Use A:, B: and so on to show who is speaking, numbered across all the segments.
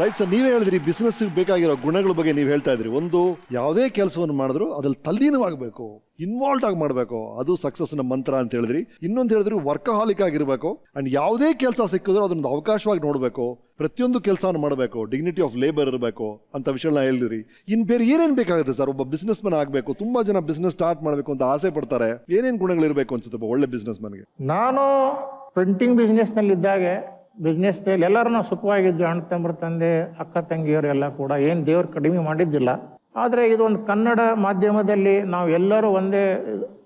A: Right sir, ನೀವೇ ಹೇಳಿದ್ರಿ business ಬೇಕಾಗಿರೋ ಗುಣಗಳ ಬಗ್ಗೆ ನೀವು ಹೇಳ್ತಾ ಇದ್ರಿ. ಒಂದು, ಯಾವುದೇ ಕೆಲಸವನ್ನು ಮಾಡಿದ್ರು ಅದ್ರಲ್ಲಿ ತಲ್ಲೀನವಾಗಬೇಕು, ಇನ್ವಾಲ್ವ್ ಆಗಿ ಮಾಡಬೇಕು, ಅದು ಸಕ್ಸಸ್ ನ ಮಂತ್ರ ಅಂತ ಹೇಳಿದ್ರಿ. ಇನ್ನೊಂದು ಹೇಳಿದ್ರಿ ವರ್ಕಹಾಲಿಕ್ ಆಗಿರ್ಬೇಕು, ಅಂಡ್ ಯಾವುದೇ ಕೆಲಸ ಸಿಕ್ಕಿದ್ರು ಅದನ್ನ ಅವಕಾಶವಾಗಿ ನೋಡಬೇಕು, ಪ್ರತಿಯೊಂದು ಕೆಲಸವನ್ನು ಮಾಡಬೇಕು, ಡಿಗ್ನಿಟಿ ಆಫ್ ಲೇಬರ್ ಇರಬೇಕು ಅಂತ ವಿಷಯಗಳನ್ನ ಹೇಳಿದ್ರಿ. ಇನ್ ಬೇರೆ ಏನೇನ್ ಬೇಕಾಗುತ್ತೆ ಸರ್? ಒಬ್ಬ ಬಿಸ್ನೆಸ್ ಮನ್ ಆಗಬೇಕು, ತುಂಬಾ ಜನ ಬಿಸ್ನೆಸ್ ಸ್ಟಾರ್ಟ್ ಮಾಡಬೇಕು ಅಂತ ಆಸೆ ಪಡ್ತಾರೆ. ಏನೇನ್ ಗುಣಗಳು ಇರಬೇಕು ಅನ್ಸುತ್ತೆ ಒಬ್ಬ ಒಳ್ಳೆ ಬಿಸ್ನೆಸ್ ಮನ್ಗೆ?
B: ನಾನು ಪ್ರಿಂಟಿಂಗ್ ಬಿಸ್ನೆಸ್ನಲ್ಲಿ ಇದ್ದಾಗೆ ಬಿಸ್ನೆಸ್ ಎಲ್ಲರೂ ನಾವು ಸುಖವಾಗಿದ್ದು, ಅಣ್ಣ ತಮ್ಮರ ತಂದೆ ಅಕ್ಕ ತಂಗಿಯವರೆಲ್ಲ ಕೂಡ ಏನು ದೇವ್ರು ಕಡಿಮೆ ಮಾಡಿದ್ದಿಲ್ಲ. ಆದರೆ ಇದೊಂದು ಕನ್ನಡ ಮಾಧ್ಯಮದಲ್ಲಿ ನಾವು ಎಲ್ಲರೂ ಒಂದೇ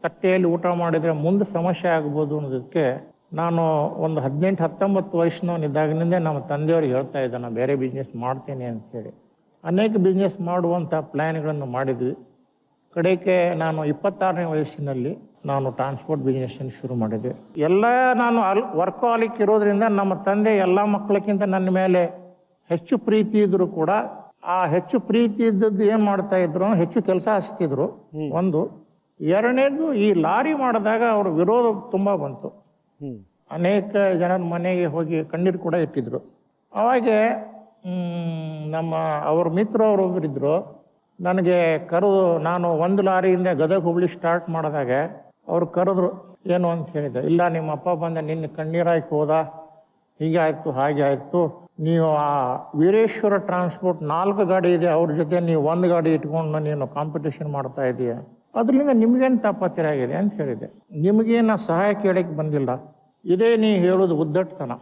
B: ತಟ್ಟೆಯಲ್ಲಿ ಊಟ ಮಾಡಿದರೆ ಮುಂದೆ ಸಮಸ್ಯೆ ಆಗ್ಬೋದು ಅನ್ನೋದಕ್ಕೆ ನಾನು ಒಂದು 18-19 ವರ್ಷನವನಿದ್ದಾಗಿನಿಂದ ನಮ್ಮ ತಂದೆಯವ್ರಿಗೆ ಹೇಳ್ತಾ ಇದ್ದೆ, ನಾನು ಬೇರೆ ಬಿಸ್ನೆಸ್ ಮಾಡ್ತೇನೆ ಅಂಥೇಳಿ. ಅನೇಕ ಬಿಸ್ನೆಸ್ ಮಾಡುವಂಥ ಪ್ಲ್ಯಾನ್ಗಳನ್ನು ಮಾಡಿದ್ವಿ. ಕಡೆಗೆ ನಾನು 26ನೇ ವಯಸ್ಸಿನಲ್ಲಿ ನಾನು ಟ್ರಾನ್ಸ್ಪೋರ್ಟ್ ಬಿಸ್ನೆಸ್ಸನ್ನು ಶುರು ಮಾಡಿದೆ. ಎಲ್ಲ ನಾನು ವರ್ಕಹಾಲಿಕ್ ಇರೋದ್ರಿಂದ ನಮ್ಮ ತಂದೆ ಎಲ್ಲ ಮಕ್ಕಳಕ್ಕಿಂತ ನನ್ನ ಮೇಲೆ ಹೆಚ್ಚು ಪ್ರೀತಿ ಇದ್ದರೂ ಕೂಡ ಆ ಹೆಚ್ಚು ಪ್ರೀತಿ ಇದ್ದದ್ದು ಏನು ಮಾಡ್ತಾ ಇದ್ರು, ಹೆಚ್ಚು ಕೆಲಸ ಹಚ್ತಿದ್ರು. ಒಂದು. ಎರಡನೇದು, ಈ ಲಾರಿ ಮಾಡಿದಾಗ ಅವ್ರ ವಿರೋಧ ತುಂಬ ಬಂತು. ಅನೇಕ ಜನರ ಮನೆಗೆ ಹೋಗಿ ಕಣ್ಣೀರು ಕೂಡ ಇಟ್ಟಿದ್ರು. ಅವಾಗೆ ಅವ್ರ ಮಿತ್ರರೊಬ್ಬರಿದ್ದರು, ನನಗೆ ಕರೆದು, ನಾನು ಒಂದು ಲಾರಿಯಿಂದ ಗದಗ ಹುಬ್ಳಿ ಸ್ಟಾರ್ಟ್ ಮಾಡಿದಾಗ ಅವ್ರು ಕರೆದ್ರು. ಏನು ಅಂತ ಹೇಳಿದೆ, ಇಲ್ಲ ನಿಮ್ಮ ಅಪ್ಪ ಬಂದ ನಿನ್ನ ಕಣ್ಣೀರಾಯ್ತು ಹೋದ, ಹೀಗೆ ಆಯಿತು ಹಾಗೆ ಆಯಿತು, ನೀವು ಆ ವೀರೇಶ್ವರ ಟ್ರಾನ್ಸ್ಪೋರ್ಟ್ 4 ಗಾಡಿ ಇದೆ, ಅವ್ರ ಜೊತೆ ನೀವು 1 ಗಾಡಿ ಇಟ್ಕೊಂಡು ನೀನು ಕಾಂಪಿಟೇಷನ್ ಮಾಡ್ತಾ ಇದೀಯ, ಅದರಿಂದ ನಿಮಗೇನು ತಾಪತ್ರೆಯಾಗಿದೆ ಅಂತ ಹೇಳಿದೆ. ನಿಮಗೇನು ಸಹಾಯ ಕೇಳಕ್ಕೆ ಬಂದಿಲ್ಲ, ಇದೇ ನೀ ಹೇಳೋದು ಉದ್ದಟತನ.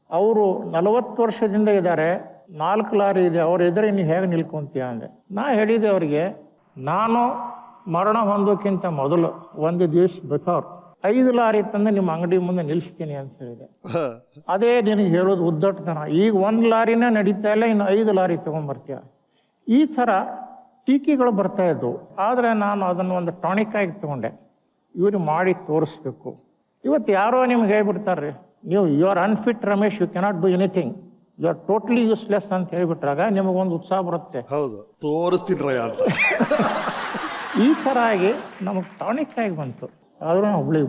B: ಅವರು 40 ವರ್ಷದಿಂದ ಇದ್ದಾರೆ, 4 ಲಾರಿ ಇದೆ, ಅವ್ರ ಎದುರೇ ನೀವು ಹೇಗೆ ನಿಲ್ಕೊಂತೀಯ ಅಂದೆ. ನಾ ಹೇಳಿದೆ ಅವರಿಗೆ, ನಾನು ಮರಣ ಹೊಂದೋಕ್ಕಿಂತ ಮೊದಲು ಒಂದು ದಿವಸ ಬಿಫೋರ್ 5 ಲಾರಿ ತಂದು ನಿಮ್ಮ ಅಂಗಡಿ ಮುಂದೆ ನಿಲ್ಲಿಸ್ತೀನಿ ಅಂತ ಹೇಳಿದೆ. ಅದೇ ನಿನಗೆ ಹೇಳೋದು ಉದ್ದಟತನ. ಈಗ 1 ಲಾರಿನೇ ನಡೀತಾ ಇಲ್ಲ, ಇನ್ನು 5 ಲಾರಿ ತೊಗೊಂಡ್ಬರ್ತೀಯ. ಈ ಥರ ಟೀಕೆಗಳು ಬರ್ತಾ ಇದ್ದವು. ಆದರೆ ನಾನು ಅದನ್ನು ಒಂದು ಟಾನಿಕ್ ಆಗಿ ತೊಗೊಂಡೆ, ಇವ್ರು ಮಾಡಿ ತೋರಿಸ್ಬೇಕು. ಇವತ್ತು ಯಾರೋ ನಿಮ್ಗೆ ಹೇಳ್ಬಿಡ್ತಾರೆ, ನೀವು you are unfit Ramesh, you cannot do anything, you are totally useless ಅಂತ ಹೇಳ್ಬಿಟ್ರಾಗ ನಿಮಗೊಂದು ಉತ್ಸಾಹ ಬರುತ್ತೆ.
A: ಹೌದು, ತೋರಿಸ್ತಿದ್ರ ಅಂತ.
B: ಈ ಥರ ಆಗಿ ನಮಗೆ ಟಾನಿಕ್ ಆಗಿ ಬಂತು. ಆದರೂ ನಾನು ಹುಬ್ಳಿಗೆ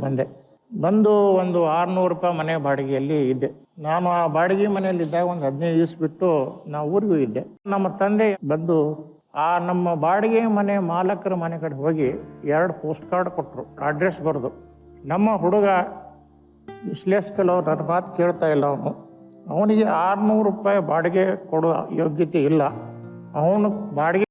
B: ಬಂದು ಒಂದು 600 ರೂಪಾಯಿ ಮನೆ ಬಾಡಿಗೆಯಲ್ಲಿ ಇದ್ದೆ. ನಾನು ಆ ಬಾಡಿಗೆ ಮನೆಯಲ್ಲಿದ್ದಾಗ ಒಂದು 15 ದಿವಸ ಬಿಟ್ಟು ನಾವು ಊರಿಗೂ ಇದ್ದೆ. ನಮ್ಮ ತಂದೆ ಬಂದು ಆ ನಮ್ಮ ಬಾಡಿಗೆ ಮನೆ ಮಾಲಕರ ಮನೆ ಕಡೆ ಹೋಗಿ 2 ಪೋಸ್ಟ್ ಕಾರ್ಡ್ ಕೊಟ್ಟರು, ಅಡ್ರೆಸ್ ಬರೆದು. ನಮ್ಮ ಹುಡುಗ ಯೂಸ್ಲೆಸ್ ಫೆಲೋ, ನನ್ನ ಮಾತು ಕೇಳ್ತಾ ಇಲ್ಲ, ಅವನಿಗೆ 600 ರೂಪಾಯಿ ಬಾಡಿಗೆ ಕೊಡೋ ಯೋಗ್ಯತೆ ಇಲ್ಲ, ಅವನು ಬಾಡಿಗೆ